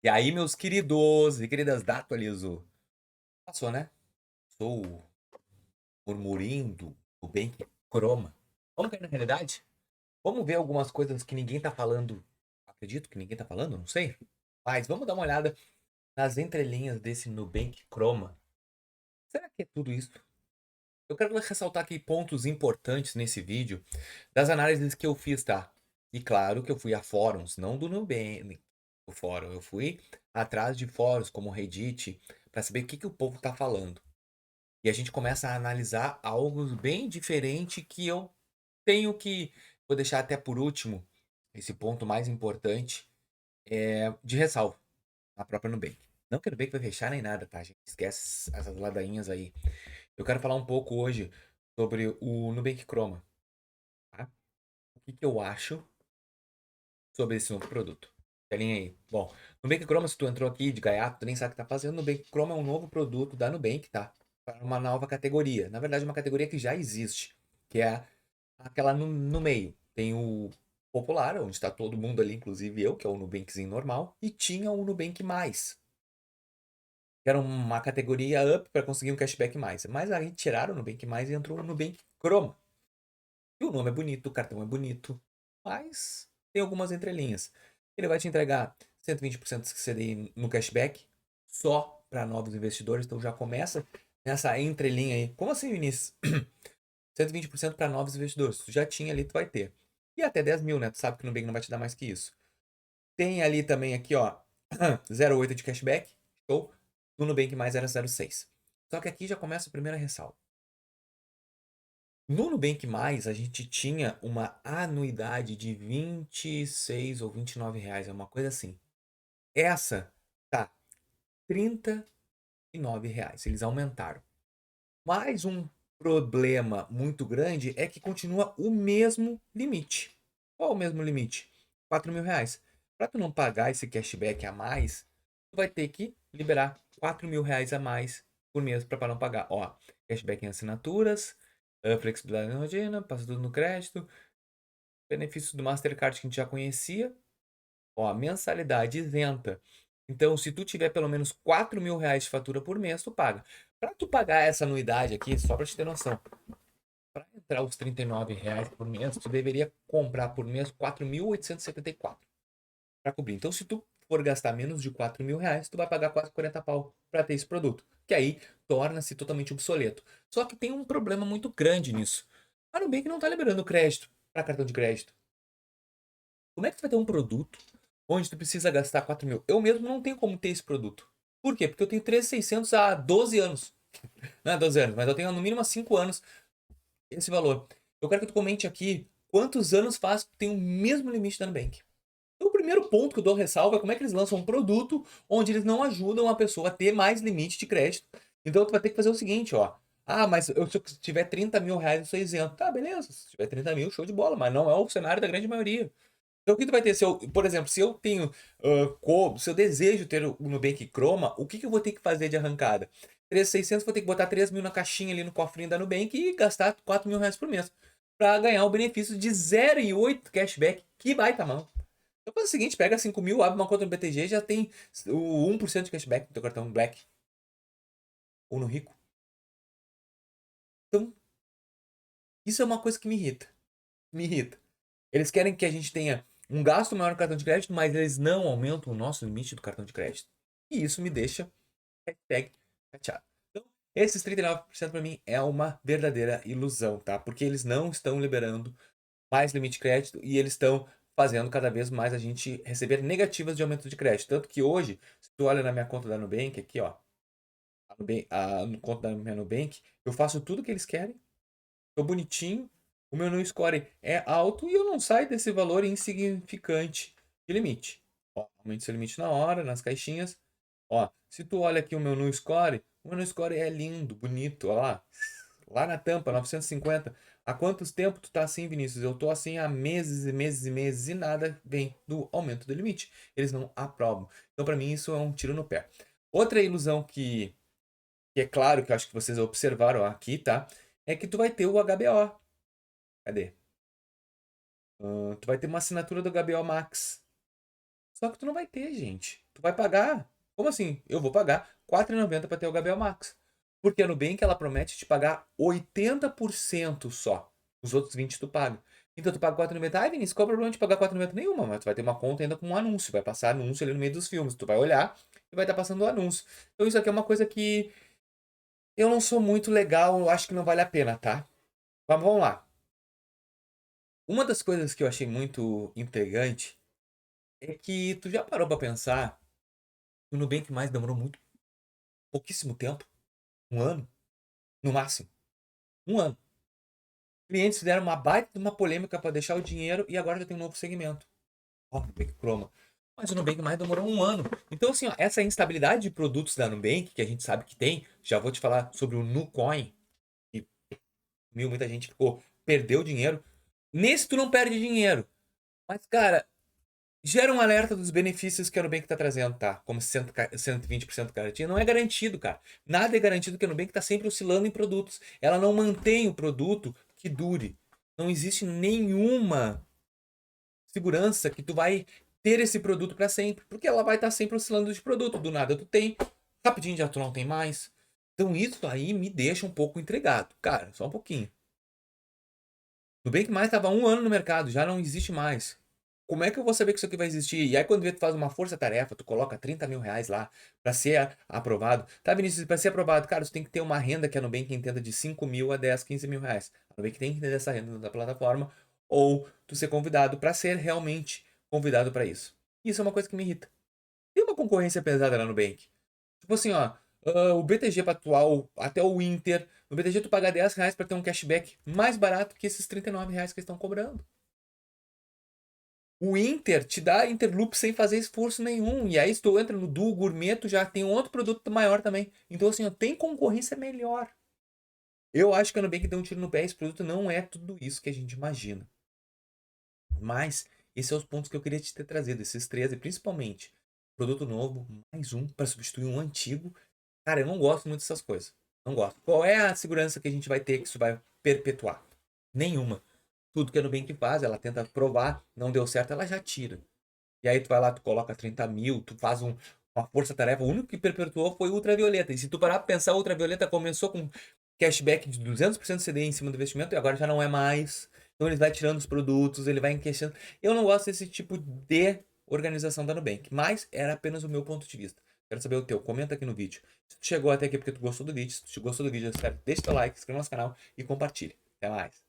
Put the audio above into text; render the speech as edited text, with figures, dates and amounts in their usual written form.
E aí, meus queridos e queridas da Atualizo? Passou, né? Sou o murmurindo, o bem que croma. Vamos cair na realidade? Vamos ver algumas coisas que ninguém tá falando. Acredito que ninguém tá falando, não sei. Mas vamos dar uma olhada nas entrelinhas desse Nubank Chroma. Será que é tudo isso? Eu quero ressaltar aqui pontos importantes nesse vídeo das análises que eu fiz, tá? E claro que eu fui a fóruns, não do Nubank, o fórum. Eu fui atrás de fóruns como o Reddit para saber o que o povo tá falando. E a gente começa a analisar algo bem diferente que eu tenho que, vou deixar até por último, esse ponto mais importante, de ressalva, a própria Nubank. Não que a Nubank vai fechar nem nada, tá? A gente esquece essas ladainhas aí. Eu quero falar um pouco hoje sobre o Nubank Chroma, tá? O que eu acho sobre esse novo produto. Telinha aí. Bom, Nubank Chroma, se tu entrou aqui de gaiato, tu nem sabe o que tá fazendo. Nubank Chroma é um novo produto da Nubank, tá? Para uma nova categoria. Na verdade, uma categoria que já existe, que é aquela no meio. Tem o popular, onde está todo mundo ali, inclusive eu, que é o Nubankzinho normal, e tinha o Nubank Mais, que era uma categoria up para conseguir um cashback mais. Mas aí tiraram o Nubank Mais e entrou o Nubank Chroma. E o nome é bonito, o cartão é bonito, mas tem algumas entrelinhas. Ele vai te entregar 120% de CDI no cashback, só para novos investidores, então já começa nessa entrelinha aí. Como assim, Vinícius? 120% para novos investidores. Tu já tinha ali, tu vai ter. E até 10 mil, né? Tu sabe que o Nubank não vai te dar mais que isso. Tem ali também aqui, ó, 0,8 de cashback, show. No Nubank mais era 0,6. Só que aqui já começa a primeira ressalva. No Nubank Mais, a gente tinha uma anuidade de 26 ou 29 reais, é uma coisa assim. Essa tá 39 reais, eles aumentaram. Mas um problema muito grande é que continua o mesmo limite. Qual o mesmo limite? 4 mil reais. Para tu não pagar esse cashback a mais, tu vai ter que liberar 4 mil reais a mais por mês para não pagar. Ó, cashback em assinaturas, flexibilidade na rotina, passa tudo no crédito, benefícios do Mastercard que a gente já conhecia, ó, mensalidade isenta. Então, se tu tiver pelo menos 4 mil reais de fatura por mês, tu paga. Para tu pagar essa anuidade aqui, só para te ter noção, para entrar os 39 reais por mês, tu deveria comprar por mês 4.874 para cobrir. Então, se tu for gastar menos de 4 mil reais, tu vai pagar quase 40 pau para ter esse produto, que aí torna-se totalmente obsoleto. Só que tem um problema muito grande nisso. A Nubank não está liberando crédito para cartão de crédito. Como é que tu vai ter um produto onde tu precisa gastar 4 mil? Eu mesmo não tenho como ter esse produto. Por quê? Porque eu tenho 3.600 há 12 anos. Não é 12 anos, mas eu tenho no mínimo há 5 anos esse valor. Eu quero que tu comente aqui quantos anos faz que tu tem o mesmo limite da Nubank. Então, o primeiro ponto que eu dou ressalva é como é que eles lançam um produto onde eles não ajudam a pessoa a ter mais limite de crédito. Então, tu vai ter que fazer o seguinte, ó. Ah, mas se eu tiver 30 mil reais, eu sou isento. Tá, beleza. Se tiver 30 mil, show de bola. Mas não é o cenário da grande maioria. Então, o que tu vai ter? Se eu, por exemplo, se eu tenho, se eu desejo ter o Nubank Chroma, o que eu vou ter que fazer de arrancada? 3.600, vou ter que botar 3 mil na caixinha ali no cofrinho da Nubank e gastar 4 mil reais por mês. Para ganhar o benefício de 0,8 cashback. Que baita mão. Então faz o seguinte, pega 5 mil, abre uma conta no BTG e já tem o 1% de cashback no teu cartão Black. Ou no Rico. Então, isso é uma coisa que me irrita. Me irrita. Eles querem que a gente tenha um gasto maior no cartão de crédito, mas eles não aumentam o nosso limite do cartão de crédito. E isso me deixa hashtag chateado. Então, esses 39% para mim é uma verdadeira ilusão, tá? Porque eles não estão liberando mais limite de crédito e eles estão fazendo cada vez mais a gente receber negativas de aumento de crédito. Tanto que hoje, se tu olha na minha conta da Nubank, aqui ó, no conta da minha Nubank, eu faço tudo que eles querem, tô bonitinho, o meu no score é alto e eu não saio desse valor insignificante de limite. Ó, aumente seu limite na hora, nas caixinhas. Ó, se tu olha aqui o meu no score é lindo, bonito, ó lá. Lá na tampa, 950. Há quantos tempo tu tá assim, Vinícius? Eu tô assim há meses e meses e meses e nada vem do aumento do limite. Eles não aprovam. Então, para mim, isso é um tiro no pé. Outra ilusão que é claro que eu acho que vocês observaram aqui, tá? É que tu vai ter o HBO. Cadê? Tu vai ter uma assinatura do HBO Max. Só que tu não vai ter, gente. Tu vai pagar. Como assim? Eu vou pagar R$ 4,90 para ter o Gabriel Max. Porque a Nubank ela promete te pagar 80% só. Os outros 20 tu paga. Então tu paga R$ 4,90. Ai, Vinícius, qual é o problema de pagar R$ 4,90? Nenhuma, mas tu vai ter uma conta ainda com um anúncio. Vai passar anúncio ali no meio dos filmes. Tu vai olhar e vai estar passando o anúncio. Então isso aqui é uma coisa que eu não sou muito legal, eu acho que não vale a pena, tá? Mas vamos lá. Uma das coisas que eu achei muito intrigante é que tu já parou pra pensar que o Nubank mais demorou muito, pouquíssimo tempo, um ano, no máximo, um ano. Clientes fizeram uma baita de uma polêmica para deixar o dinheiro e agora já tem um novo segmento. Ó, Nubank Chroma. Mas o Nubank mais demorou um ano. Então, assim, ó, essa instabilidade de produtos da Nubank, que a gente sabe que tem, já vou te falar sobre o Nucoin, que muita gente perdeu dinheiro. Nesse tu não perde dinheiro. Mas, cara, gera um alerta dos benefícios que a Nubank está trazendo, tá? Como 120% garantia. Não é garantido, cara. Nada é garantido, que a Nubank está sempre oscilando em produtos. Ela não mantém o produto que dure. Não existe nenhuma segurança que tu vai ter esse produto para sempre. Porque ela vai estar sempre oscilando de produto. Do nada tu tem, rapidinho já tu não tem mais. Então isso aí me deixa um pouco intrigado. Cara, só um pouquinho. Nubank mais estava 1 ano no mercado, já não existe mais. Como é que eu vou saber que isso aqui vai existir? E aí, quando tu faz uma força-tarefa, tu coloca R$ 30.000 lá para ser aprovado. Tá, Vinícius, para ser aprovado, cara, tu tem que ter uma renda que a Nubank entenda de 5 mil a 10, 15 mil reais. A Nubank tem que entender essa renda da plataforma, ou tu ser convidado para ser realmente convidado para isso. Isso é uma coisa que me irrita. Tem uma concorrência pesada na Nubank. Tipo assim, ó, o BTG Pactual, até o Inter. No BTG tu paga R$ 10 para ter um cashback mais barato que esses R$ 39 que eles estão cobrando. O Inter te dá Interloop sem fazer esforço nenhum. E aí, se tu entra no Duo Gourmet, tu já tem um outro produto maior também. Então, assim, ó, tem concorrência melhor. Eu acho que a Nubank deu um tiro no pé. Esse produto não é tudo isso que a gente imagina. Mas, esses são os pontos que eu queria te ter trazido. Esses três, e principalmente, produto novo, mais um, para substituir um antigo. Cara, eu não gosto muito dessas coisas. Não gosto. Qual é a segurança que a gente vai ter que isso vai perpetuar? Nenhuma. Tudo que a Nubank faz, ela tenta provar, não deu certo, ela já tira. E aí tu vai lá, tu coloca 30 mil, tu faz uma força-tarefa. O único que perpetuou foi o ultravioleta. E se tu parar pra pensar, o ultravioleta começou com cashback de 200% CDI em cima do investimento e agora já não é mais. Então ele vai tirando os produtos, ele vai enqueixando. Eu não gosto desse tipo de organização da Nubank, mas era apenas o meu ponto de vista. Quero saber o teu. Comenta aqui no vídeo. Se tu chegou até aqui porque tu gostou do vídeo, se tu gostou do vídeo, eu espero, deixa teu like, inscreva no nosso canal e compartilhe. Até mais.